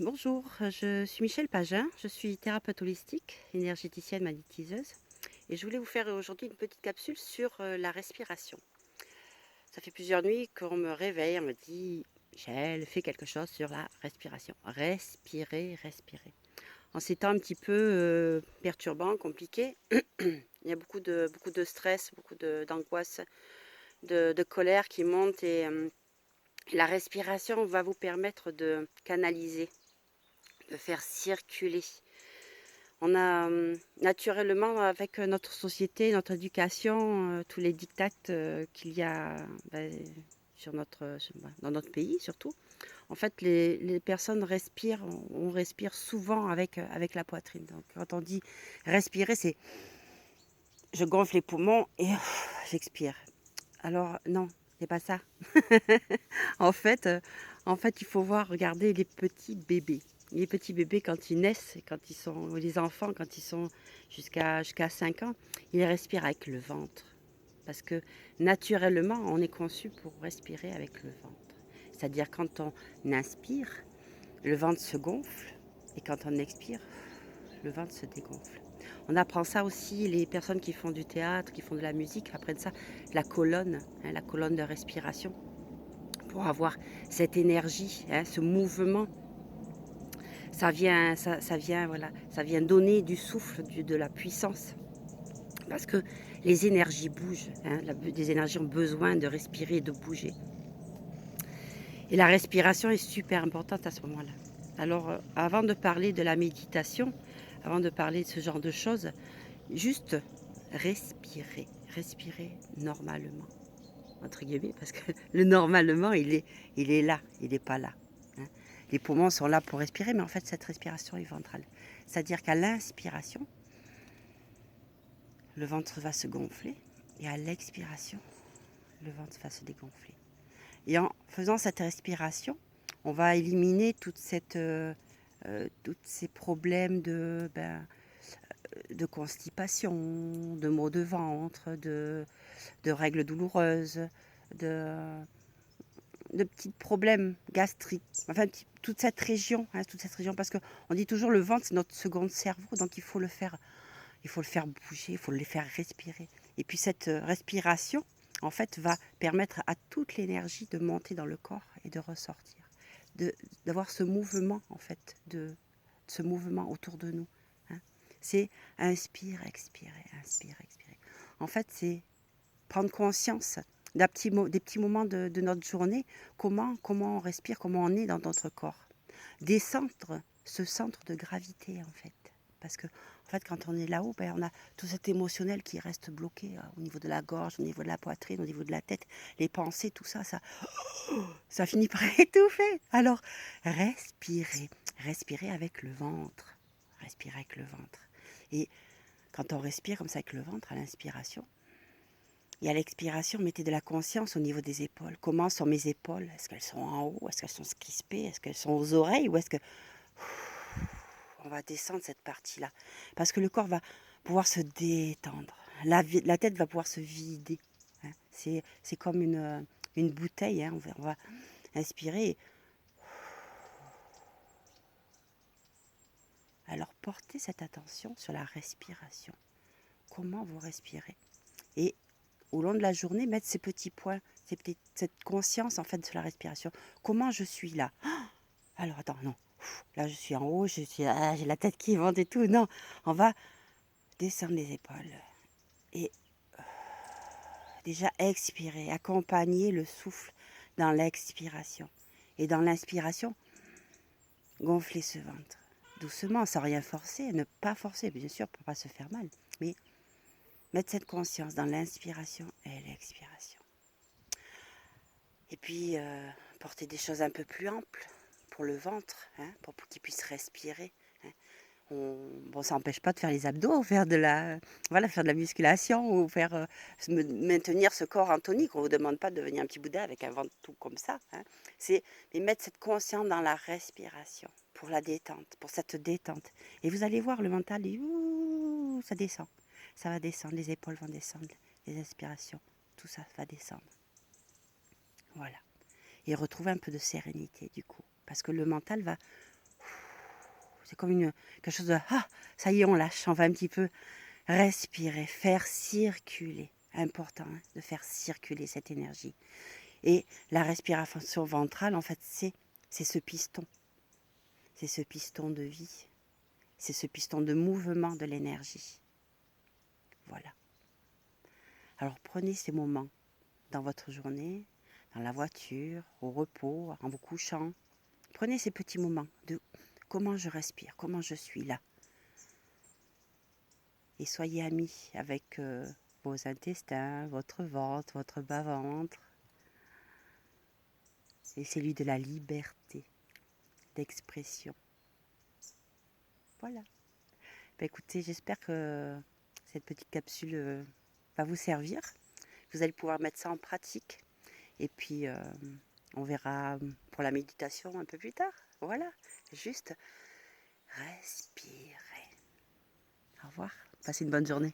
Bonjour, je suis Michèle Pagin, je suis thérapeute holistique, énergéticienne magnétiseuse et je voulais vous faire aujourd'hui une petite capsule sur la respiration. Ça fait plusieurs nuits qu'on me réveille, on me dit Michèle, fais quelque chose sur la respiration. Respirer, respirer. En ces temps un petit peu perturbants, compliqués, il y a beaucoup de stress, d'angoisse, de colère qui monte et la respiration va vous permettre de canaliser, de faire circuler. On a naturellement, avec notre société, notre éducation, tous les diktats qu'il y a dans notre pays surtout. En fait, les personnes respirent, on respire souvent avec la poitrine. Donc, quand on dit respirer, c'est je gonfle les poumons et j'expire. Alors, non, c'est pas ça. En fait, euh, en fait, il faut voir, regarder les petits bébés. Les petits bébés, quand ils naissent, quand ils sont, les enfants, quand ils sont jusqu'à 5 ans, ils respirent avec le ventre. Parce que naturellement, on est conçu pour respirer avec le ventre. C'est-à-dire quand on inspire, le ventre se gonfle, et quand on expire, le ventre se dégonfle. On apprend ça aussi, les personnes qui font du théâtre, qui font de la musique, apprennent ça, la colonne de respiration, pour avoir cette énergie, ce mouvement. Ça vient donner du souffle, de la puissance. Parce que les énergies bougent, les énergies ont besoin de respirer et de bouger. Et la respiration est super importante à ce moment-là. Alors, avant de parler de la méditation, avant de parler de ce genre de choses, juste respirer, respirer normalement, entre guillemets, parce que le normalement, il est là, il n'est pas là. Hein. Les poumons sont là pour respirer, mais en fait, cette respiration est ventrale. C'est-à-dire qu'à l'inspiration, le ventre va se gonfler, et à l'expiration, le ventre va se dégonfler. Et en faisant cette respiration, on va éliminer tous ces problèmes de constipation, de maux de ventre, de règles douloureuses, de, de petits problèmes gastriques. Enfin, toute cette région, parce qu'on dit toujours le ventre, c'est notre second cerveau, donc il faut le faire bouger, il faut le faire respirer. Et puis cette respiration, en fait, va permettre à toute l'énergie de monter dans le corps et de ressortir, d'avoir ce mouvement, en fait, ce mouvement autour de nous. Hein. C'est inspire, expirer, inspire, expirer. En fait, c'est prendre conscience des petits moments de notre journée, comment on respire, comment on est dans notre corps. Descendre ce centre de gravité, en fait. Parce que, en fait, quand on est là-haut, on a tout cet émotionnel qui reste bloqué au niveau de la gorge, au niveau de la poitrine, au niveau de la tête, les pensées, tout ça, ça finit par étouffer. Alors, respirez, respirez avec le ventre, respirez avec le ventre. Et quand on respire comme ça avec le ventre à l'inspiration, et à l'expiration, mettez de la conscience au niveau des épaules. Comment sont mes épaules? Est-ce qu'elles sont en haut? Est-ce qu'elles sont crispées? Est-ce qu'elles sont aux oreilles? Ou est-ce que... On va descendre cette partie-là. Parce que le corps va pouvoir se détendre. La tête va pouvoir se vider. Hein. C'est comme une bouteille. Hein. On va inspirer. Alors portez cette attention sur la respiration. Comment vous respirez? Et au long de la journée, mettre ces petits points, cette conscience en fait sur la respiration. Comment je suis là? Alors attends, non. Là, je suis en haut, j'ai la tête qui monte et tout. Non, on va descendre les épaules. Et déjà expirer, accompagner le souffle dans l'expiration. Et dans l'inspiration, gonfler ce ventre. Doucement, sans rien forcer, ne pas forcer, bien sûr, pour ne pas se faire mal. Mais mettre cette conscience dans l'inspiration et l'expiration. Et puis, porter des choses un peu plus amples pour le ventre, pour qu'il puisse respirer. Hein. Bon, ça n'empêche pas de faire les abdos, faire faire de la musculation ou maintenir ce corps en tonique. On ne vous demande pas de devenir un petit Bouddha avec un ventre tout comme ça. Hein. Mais mettre cette conscience dans la respiration pour la détente, pour cette détente. Et vous allez voir, le mental, ça descend. Ça va descendre, les épaules vont descendre, les inspirations, tout ça va descendre. Voilà. Et retrouver un peu de sérénité du coup. Parce que le mental va C'est comme quelque chose de ah, ça y est, on lâche, on va un petit peu respirer, faire circuler. Important hein, de faire circuler cette énergie. Et la respiration ventrale, en fait, c'est ce piston. C'est ce piston de vie. C'est ce piston de mouvement de l'énergie. Voilà. Alors prenez ces moments dans votre journée, dans la voiture, au repos, en vous couchant. Prenez ces petits moments de comment je respire, comment je suis là. Et soyez amis avec vos intestins, votre ventre, votre bas-ventre. Et c'est lui de la liberté d'expression. Voilà. Ben écoutez, j'espère que cette petite capsule va vous servir. Vous allez pouvoir mettre ça en pratique. Et puis, on verra pour la méditation un peu plus tard. Voilà, juste respirez. Au revoir. Passez une bonne journée.